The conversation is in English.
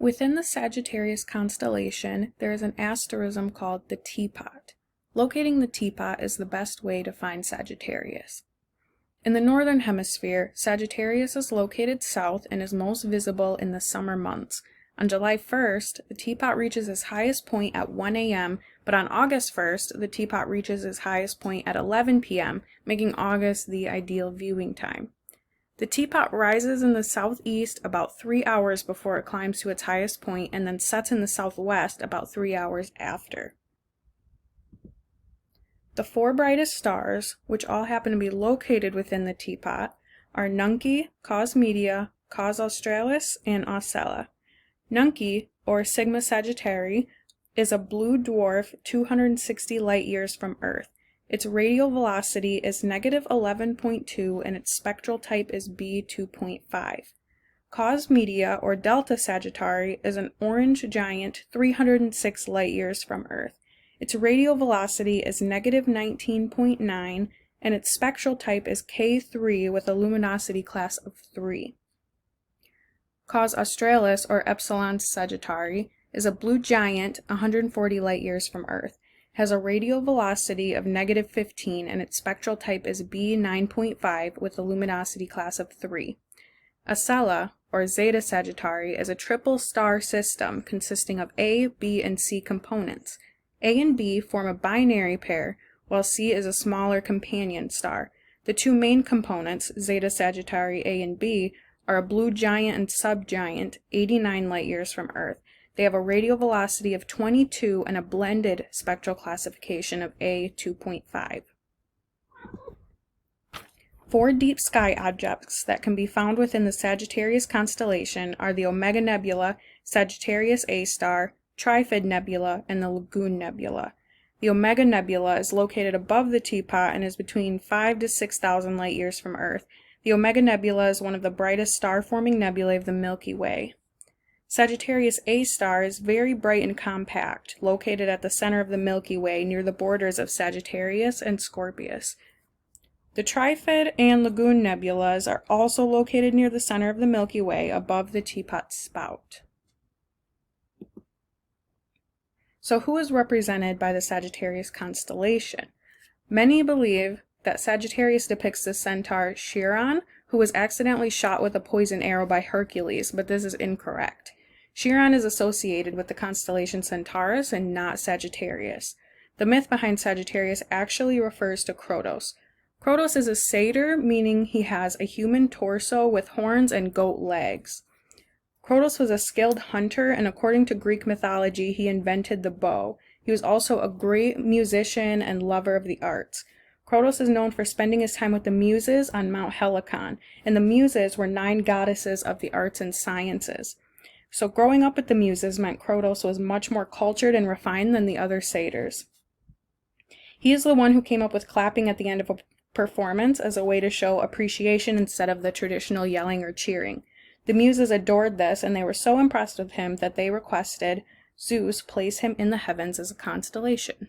Within the Sagittarius constellation, there is an asterism called the Teapot. Locating the Teapot is the best way to find Sagittarius. In the northern hemisphere, Sagittarius is located south and is most visible in the summer months. On July 1st, the Teapot reaches its highest point at 1 a.m., but on August 1st, the Teapot reaches its highest point at 11 p.m., making August the ideal viewing time. The Teapot rises in the southeast about 3 hours before it climbs to its highest point and then sets in the southwest about 3 hours after. The four brightest stars, which all happen to be located within the Teapot, are Nunci, Cos Media, Cos Australis, and Ocella. Nunci, or Sigma Sagittarii, is a blue dwarf 260 light-years from Earth. Its radial velocity is -11.2 and its spectral type is B2.5. Cos Media, or Delta Sagittarii, is an orange giant 306 light-years from Earth. Its radial velocity is -19.9 and its spectral type is K3 with a luminosity class of 3. Cos Australis, or Epsilon Sagittarii, is a blue giant 140 light-years from Earth. Has a radial velocity of -15 and its spectral type is B9.5 with a luminosity class of 3. Ocella, or Zeta Sagittarii, is a triple star system consisting of A, B, and C components. A and B form a binary pair, while C is a smaller companion star. The two main components, Zeta Sagittarii A and B, are a blue giant and subgiant 89 light-years from Earth. They have a radial velocity of 22 and a blended spectral classification of A2.5. Four deep sky objects that can be found within the Sagittarius constellation are the Omega Nebula, Sagittarius A star, Trifid Nebula, and the Lagoon Nebula. The Omega Nebula is located above the Teapot and is between 5,000 to 6,000 light-years from Earth. The Omega Nebula is one of the brightest star-forming nebulae of the Milky Way. Sagittarius A star is very bright and compact, located at the center of the Milky Way near the borders of Sagittarius and Scorpius. The Trifid and Lagoon nebulas are also located near the center of the Milky Way above the Teapot spout. So who is represented by the Sagittarius constellation? Many believe that Sagittarius depicts the centaur Chiron, who was accidentally shot with a poison arrow by Hercules, but this is incorrect. Chiron is associated with the constellation Centaurus and not Sagittarius. The myth behind Sagittarius actually refers to Krotos. Krotos is a satyr, meaning he has a human torso with horns and goat legs. Krotos was a skilled hunter, and according to Greek mythology, he invented the bow. He was also a great musician and lover of the arts. Krotos is known for spending his time with the Muses on Mount Helicon, and the Muses were 9 goddesses of the arts and sciences. So growing up with the Muses meant Krotos was much more cultured and refined than the other satyrs. He is the one who came up with clapping at the end of a performance as a way to show appreciation instead of the traditional yelling or cheering. The Muses adored this, and they were so impressed with him that they requested Zeus place him in the heavens as a constellation.